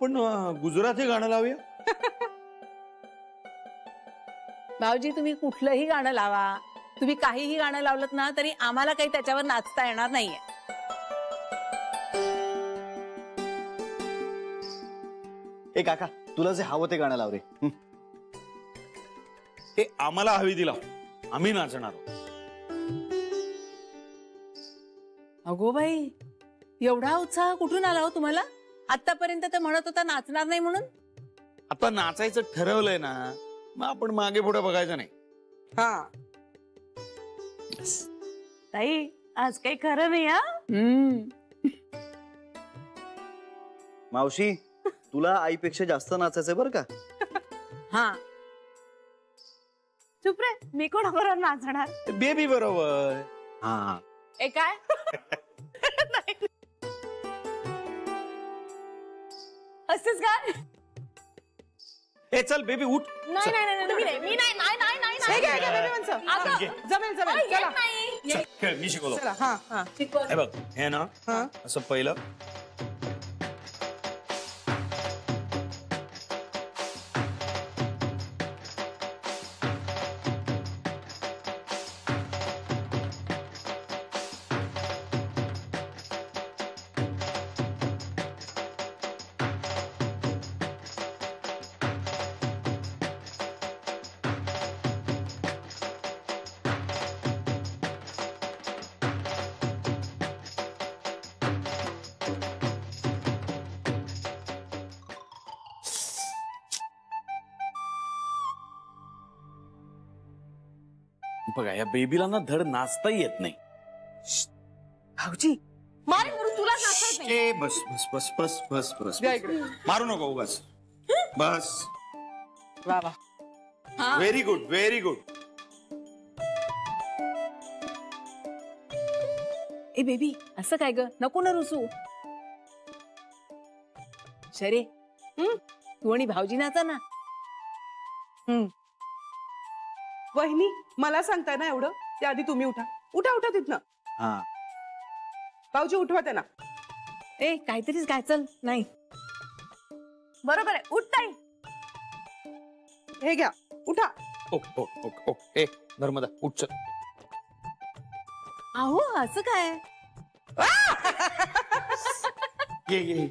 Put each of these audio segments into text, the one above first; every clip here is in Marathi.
आपण गुजराती गाणं लावूया. भाऊजी तुम्ही कुठलंही गाणं लावा, तुम्ही काहीही गाणं लावलं ना तरी आम्हाला काही त्याच्यावर नाचता येणार नाहीये. ए काका, तुला जे हवं ते गाणं लाव रे. हे आम्हाला हवी ती लाव, आम्ही नाचणार. अगो बाई, एवढा उत्साह कुठून आला हो तुम्हाला? आतापर्यंत तर म्हणत होता नाचणार नाही म्हणून. आता नाचायचं ठरवलंय ना, मग आपण मागे पुढे बघायचं नाही. हा ताई, आज काही खरं नाही. हा मावशी, तुला आईपेक्षा जास्त नाचायचंय बरं का. हा चुप रे, मी कोणाबरोबर नाचणार? बेबी बरोबर. हा ए काय? असंच काय? ए चल बेबी उठ. नाही नाही नाही मी नाही मी नाही नाही नाही नाही हे घ्या, घ्या, बेबी माणसं. अगं, जमेल जमेल येत चला नाही. चल, खेळ, मी शिकवलो. चला. हा हा हे बघ, हे ना हा. असं पहिलं बघा, या बेबीला ना धड नाचता येत नाही. भाऊजी मार करून तुला नाचत नाही. ए बस बस बस बस बस बस द्या इकडे. मारू नको उगाच. बस. वा वा. Very good, very good. ए बेबी, असं काय ग, नको ना रुसू. शरे, तू आणि भाऊजी नाचा ना. वहिनी, मला सांगताय ना एवढं, त्याआधी तुम्ही उठा. उठा उठा तिथनं. हा. भाऊजी उठवा त्यांना. ए काहीतरीच काय, चल. नाही बरोबर आहे, उठ ताई. हे घ्या, उठा. ओक ओक ओक ओक. ए नर्मदा उठ चल. अहो, असं काय? ये ये.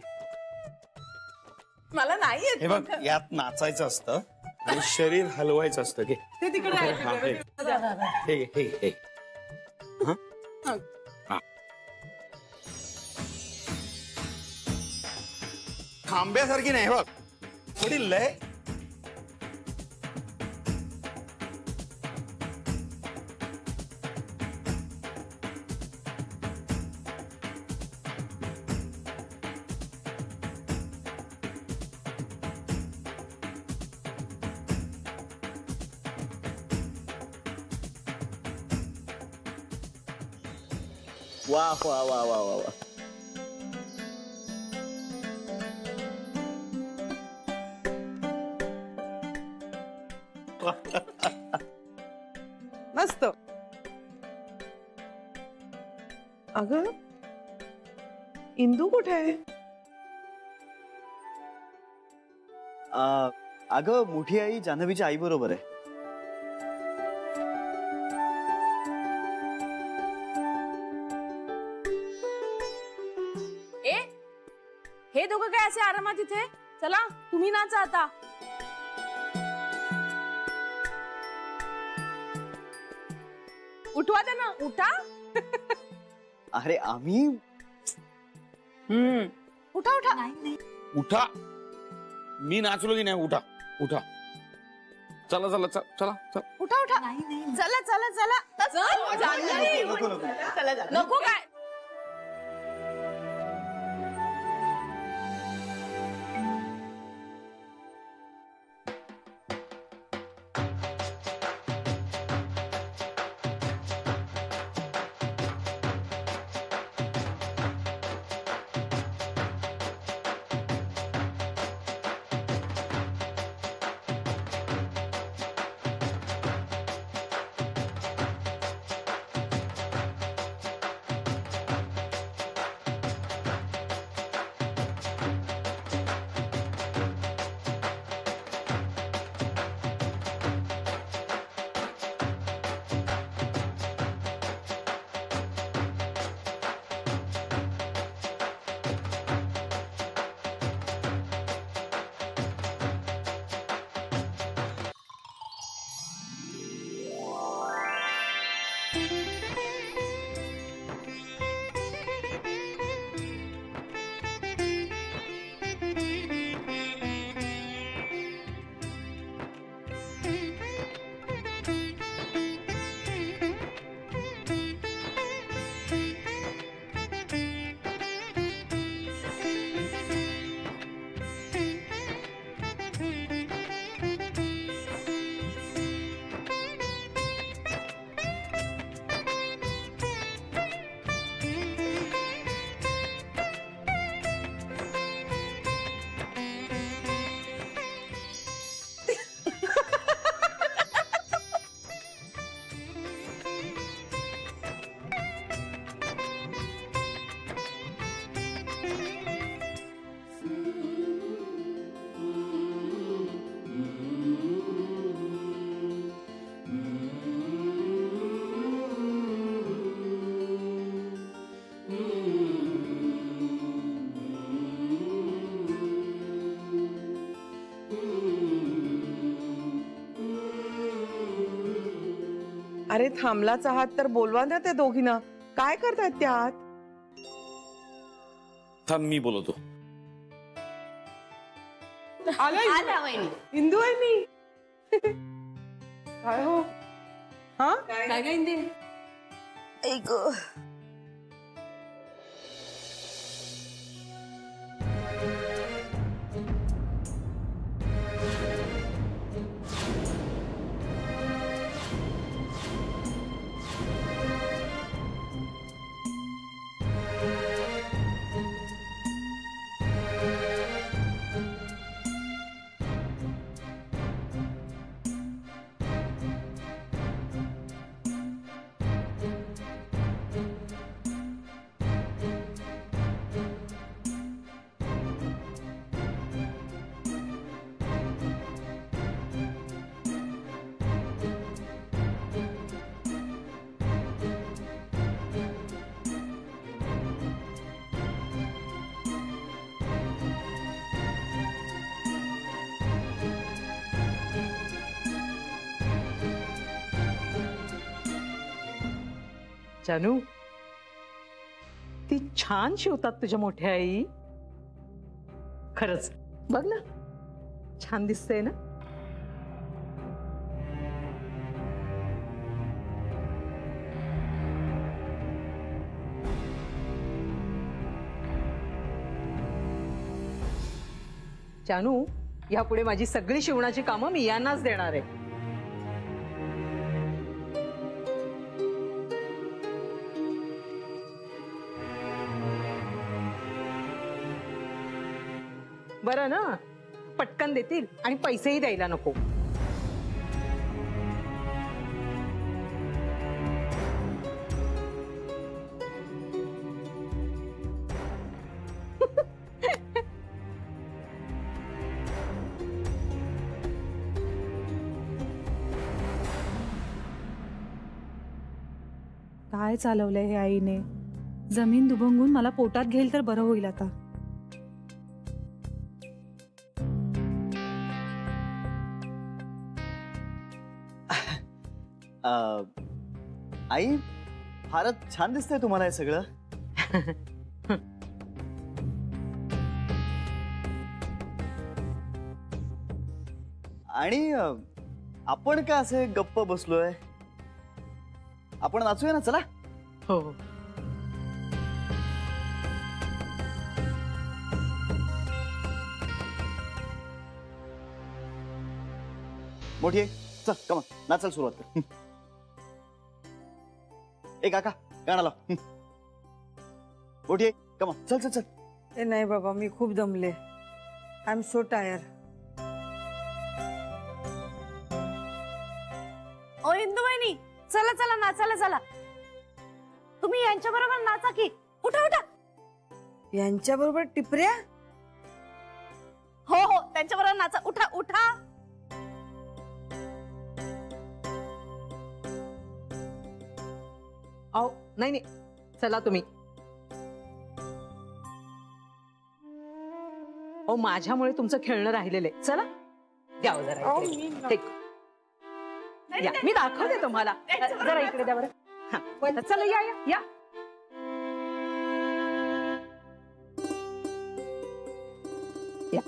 मला नाही येत. हे बघ, यात नाचायचं असतं आणि शरीर हलवायचं असतं. घे. ते तिकडे आहे, हा, तिकडे. हे घे, हे हे. हा? हा. थांब्यासारखी नाही बघ, थोडी लय. वा वा वा वा वा वा. मस्त. अगं, इंदू कुठे आहे? अगं, मोठी आई जान्हवीच्या आई बरोबर आहे. ए, हे दोघं काय असे आरामात इथे? चला तुम्ही नाचा आता. उठवा त्यांना, उठा. अरे आम्ही उठा उठा. उठा. मी नाचलो की नाही? उठा उठा. चला चला चला चला चला. उठा उठा. चला चला चला. नको काय? अरे थांबलाच आहात तर बोलवा ना त्या दोघींना. काय करतायत त्या आत? थांब मी बोलवतो. आला इंदू आहे मी. काय हो? हा काय काय इंदे? जानू, ती छान शिवतात तुझ्या मोठ्या आई. खरंच बघ ना, छान दिसतंय ना. जानू, यापुढे माझी सगळी शिवणाची कामं मी यांनाच देणार आहे. बरं ना, पटकन देतील आणि पैसेही द्यायला नको. काय चालवलंय हे आईने. जमीन दुभंगून मला पोटात घेईल तर बरं होईल आता. आई, फारच छान दिसतंय तुम्हाला हे सगळं. आणि आपण का असे गप्प बसलोय? आपण नाचूया ना, चला. हो. मोठी आहे, चल कमा नाचायला सुरुवात कर. ए काका, गाणं लाव. मोठी आहे, कमा चल चल चल. ए नाही बाबा, मी खूप दमले. I am so tired. ओ इंदू वहिनी, चला चला नाचायला चला. तुम्ही यांच्या बरोबर नाचा की. उठा उठा. यांच्या बरोबर टिपऱ्या? हो हो, त्यांच्या बरोबर नाचा. उठा उठा. आओ, नाही नाही, चला तुम्ही. ओ, माझ्यामुळे तुमचं खेळणं राहिलेलं आहे. चला द्यावं जरा इकडे. या, मी दाखवते तुम्हाला. जरा इकडे द्या बरं. हा, चला या या या. या.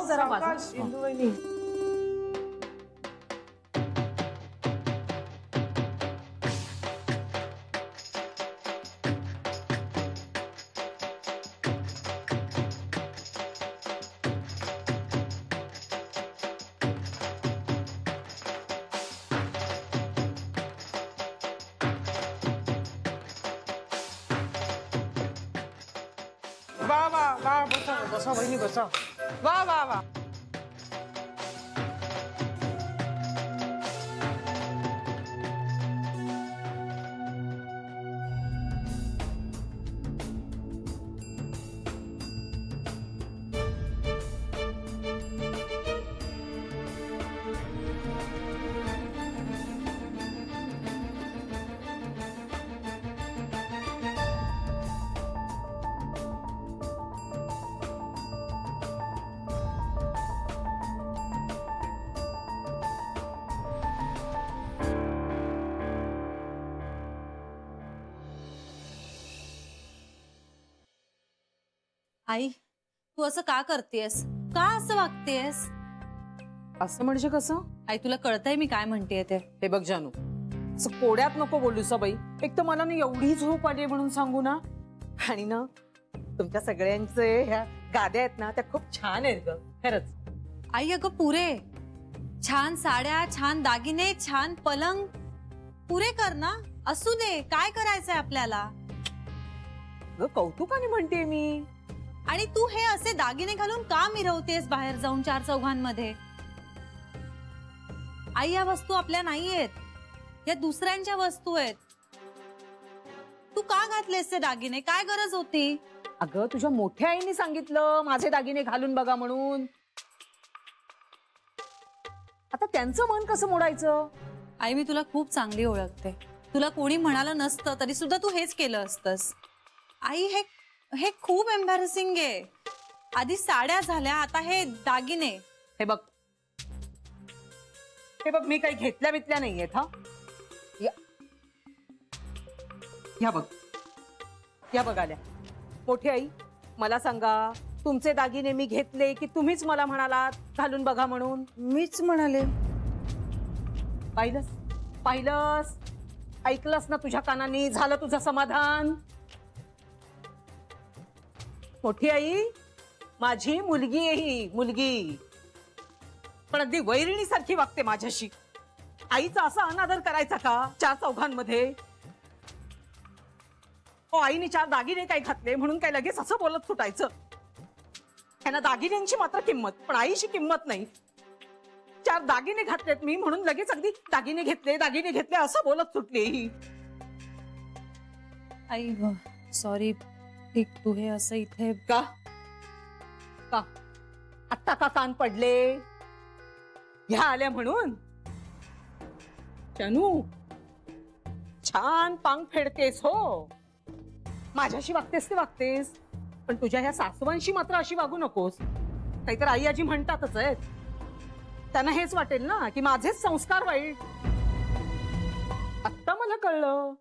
जरा बाजू. इंदू वहिनी. वा वा वा, बसा बसा बहिणी बसा. वा वा वा. आई तू असं का करतेस? का असं वागतेस? असं म्हणजे कसं? आई तुला कळतंय मी काय म्हणतेय ते? हे बघ जानू, असं कोड्यात नको बोलू बाई. एक तर मला ना एवढी झोप आली म्हणून सांगू ना, आणि ना तुमच्या सगळ्यांचे ह्या गाद्या आहेत ना त्या खूप छान आहेत ग, खरंच. आई अगं पुरे छान साड्या, छान दागिने, छान पलंग, पुरे कर ना. असू दे, काय करायचंय आपल्याला? ग कौतुकाने म्हणते मी. आणि तू हे असे दागिने घालून का मिरवतेस बाहेर जाऊन चार चौघांमध्ये? आई या वस्तू आपल्या नाहीयेत, या दुसऱ्यांच्या वस्तू आहेत. तू का घातलेस ते दागिने? काय गरज होती? अगं तुझ्या मोठ्या आईने सांगितलं माझे दागिने घालून बघा म्हणून. आता त्यांचं मन कसं मोडायचं? आई मी तुला खूप चांगली ओळखते. तुला कोणी म्हणालं नसतं तरी सुद्धा तू हेच केलं असतंस. आई हे खूप एम्बॅरेसिंग आहे. आधी साड्या झाल्या, आता हे दागिने. हे बघ मी काही घेतल्या बितल्या नाहीयेत. हा या बघ, या बघ आल्या. मोठी आई मला सांगा, तुमचे दागिने मी घेतले की तुम्हीच मला म्हणालात घालून बघा म्हणून? मीच म्हणाले. पाहिलंस ऐकलंस ना तुझ्या कानाने? झालं तुझं समाधान? मोठी आई माझी मुलगी आहे ही, मुलगी, पण अगदी वैरिणीसारखी वागते माझ्याशी. आईचा असा अनादर करायचा का चार चौघांमध्ये? आईने चार दागिने काय घातले म्हणून काय लगेच असं बोलत सुटायचं? त्यांना दागिन्यांची मात्र किंमत, पण आईची किंमत नाही. चार दागिने घातलेत मी म्हणून लगेच अगदी दागिने घेतले असं बोलत सुटले ही. आई सॉरी, तू हे असं इथे का आत्ता का कान पडले? ह्या आल्या म्हणून? जानू छान पांग फेडतेस हो. माझ्याशी वागतेस ते वागतेस, पण तुझ्या ह्या सासवांशी मात्र अशी वागू नकोस. नाहीतर आई आजी म्हणतातच आहेत, त्यांना हेच वाटेल ना की माझेच संस्कार वाईट. आत्ता मला कळलं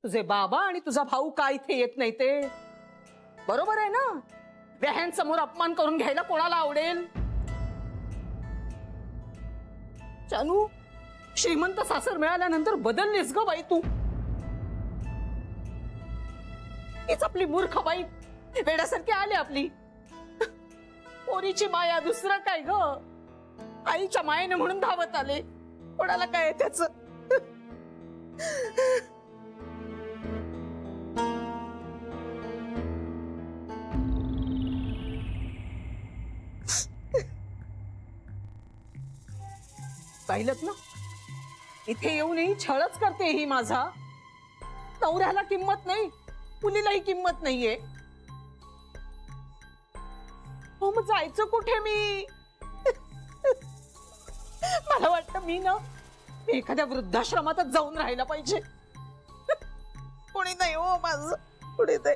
तुझे बाबा आणि तुझा भाऊ काय इथे येत नाही ते. बरोबर आहे ना? व्याह्यांसमोर अपमान करून घ्यायला कोणाला आवडेल? जानू श्रीमंत सासर मिळाल्यानंतर बदललीस ग बाई तू. हीच आपली मूर्ख बाई वेड्यासारखी आली आपली. पोरीची माया दुसरं काय ग? आईच्या मायेने म्हणून धावत आले. कोणाला काय त्याच? पाहिलत ना, इथे येऊनही छळच करते ही माझा. नवऱ्याला किंमत नाही, मुलीलाही किंमत नाहीये. हो मग जायचं कुठे मी? मला वाटतं मी एखाद्या वृद्धाश्रमातच जाऊन राहायला पाहिजे. कोणी नाही हो माझं, पुढे नाही,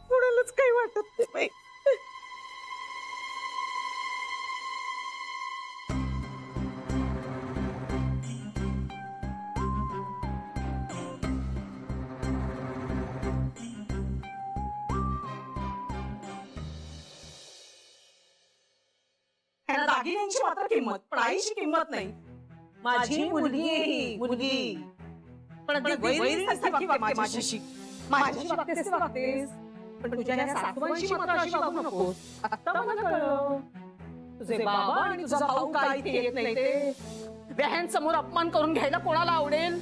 कोणालाच काही वाटत नाही बाई. दागिन्यांची मात्र किंमत, पण आईची किंमत नाही. माझी मुलगी आहे ही, मुलगी, पण अगदी वैरिणीसारखी वागते माझ्याशी. माझ्याशी वागतेस ते वागतेस, पण तुझ्या ह्या सासवांशी मात्र अशी वागू नकोस. आता मला कळलं तुझे बाबा आणि तुझा भाऊ काय इथे येत नाही ते. व्याह्यांसमोर अपमान करून घ्यायला कोणाला आवडेल?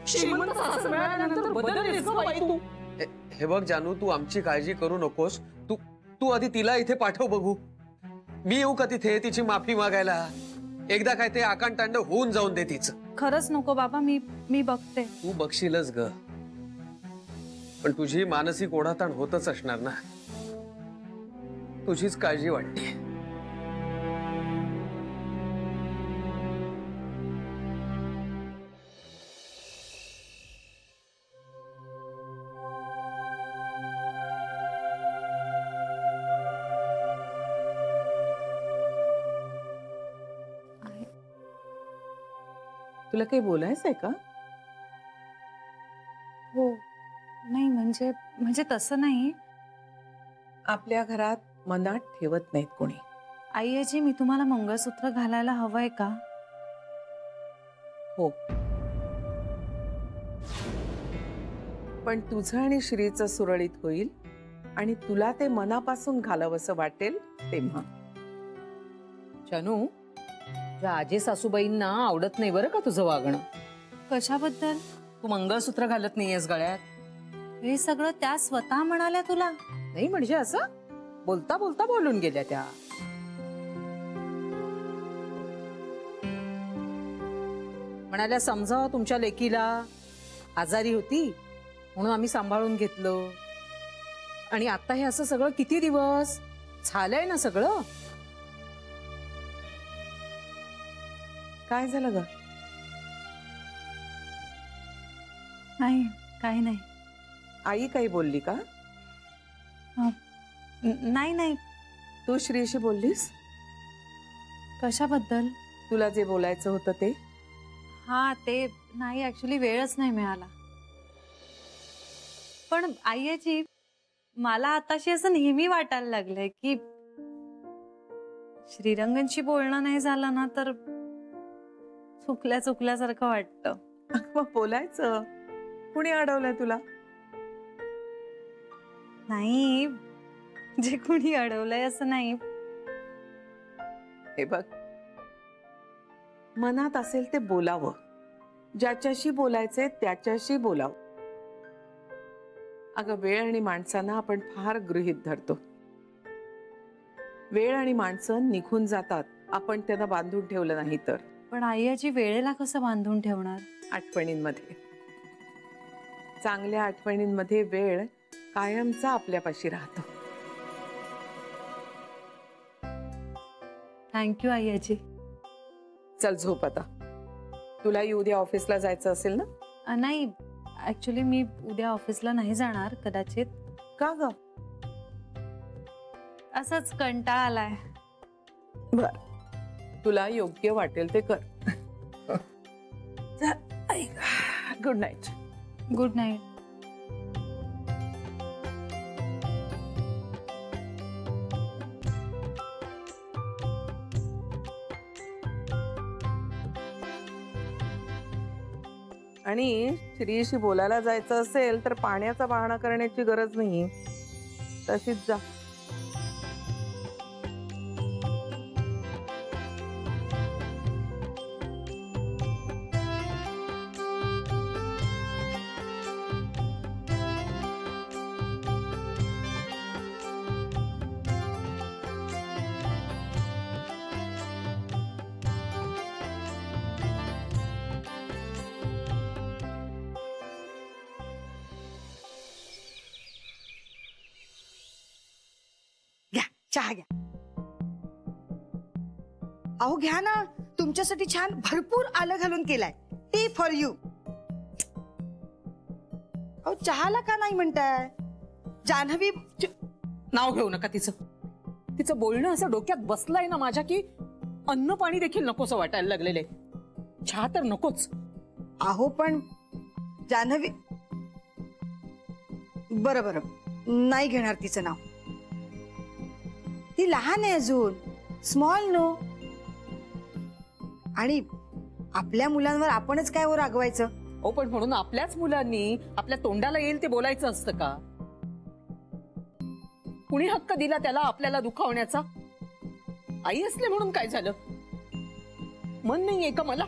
श्रीमंत सासर मिळाल्यानंतर बदललीस ग बाई तू. हे बघ जानू, तू आमची काळजी करू नकोस. तू तू आधी तिला इथे पाठव बघू. मी येऊ का तिथे तिची माफी मागायला? एकदा काय ते आकांतांड होऊन जाऊन दे तिचं. खरंच नको बाबा, मी बघते. तू बघशीलच ग, पण तुझी मानसिक ओढाताण होतच असणार ना. तुझीच काळजी वाटते. तुला काही बोलायचंय का? हो, नाही म्हणजे तसं नाही. आपल्या घरात मनात ठेवत नाहीत कोणी. आई आजी, मी तुम्हाला मंगळसूत्र घालायला हवंय का? हो, पण तुझं आणि श्रीचं सुरळीत होईल आणि तुला ते मनापासून घालावंसं वाटेल तेव्हा. जानू, तुझ्या आजी सासूबाईंना आवडत नाही बरं का तुझं वागणं. कशाबद्दल? तू मंगळसूत्र घालत नाहीयेस गळ्यात. हे सगळं त्या स्वतः म्हणाल्या तुला? नाही म्हणजे असं बोलता बोलता बोलून गेल्या त्या. म्हणाल्या समजावं तुमच्या लेकीला, आजारी होती म्हणून आम्ही सांभाळून घेतलं. आणि आता हे असं सगळं किती दिवस झालंय ना सगळं. काय झालं ग? नाही, काही नाही. आई काही बोलली का? नाही. तू श्रीशी बोललीस? कशाबद्दल? तुला जे बोलायचं होतं ते. हा, ते नाही, ऍक्च्युली वेळच नाही मिळाला. पण आई आजी, मला आताशी असं नेहमी वाटायला लागलंय की श्रीरंगनशी बोलणं नाही झालं ना तर चुकल्यासारखं वाटतं. मग बोलायचं. कुणी अडवलंय तुला? नाही, जे कुणी अडवलंय असं नाही. हे बघ, मनात असेल ते बोलावं. ज्याच्याशी बोलायचंय त्याच्याशी बोलावं. अगं, वेळ आणि माणसांना आपण फार गृहीत धरतो. वेळ आणि माणसं निघून जातात, आपण त्यांना बांधून ठेवलं नाही तर. पण आई आजी, वेळेला कसं बांधून ठेवणार? आठवणींमध्ये, चांगल्या आठवणींमध्ये वेळ कायमचा आपल्यापाशी राहतो. थँक्यू आई आजी. चल झोप आता. तुला उद्या ऑफिसला जायचं असेल ना? नाही, ऍक्च्युली मी उद्या ऑफिसला नाही जाणार कदाचित. का ग? असंच कंटाळा आलाय. बर, तुला योग्य वाटेल ते कर. Good night. Good night. आणि श्रीशी बोलायला जायचं असेल तर पाण्याचा बहाणा करण्याची गरज नाही. तशीच जा. चहा घ्या. अहो घ्या ना, तुमच्यासाठी छान भरपूर आलं घालून केलाय. T for you. अहो चहाला का नाही म्हणताय? जान्हवी, नाव घेऊ नका तिचं. तिचं बोलणं असं डोक्यात बसलंय ना माझ्या की अन्न पाणी देखील नकोसं वाटायला लागलेले. चहा तर नकोच. अहो पण जान्हवी, बरं बरं, नाही घेणार तिचं नाव. ती लहान आहे अजून, स्मॉल नो. आणि आपल्या मुलांवर आपणच काय हो रागवायचं? ओ, पण म्हणून आपल्याच मुलांनी आपल्या तोंडाला येईल ते बोलायचं असतं का? कुणी हक्क दिला त्याला आपल्याला दुखावण्याचा? आई असले म्हणून काय झालं? मन नाहीये का मला?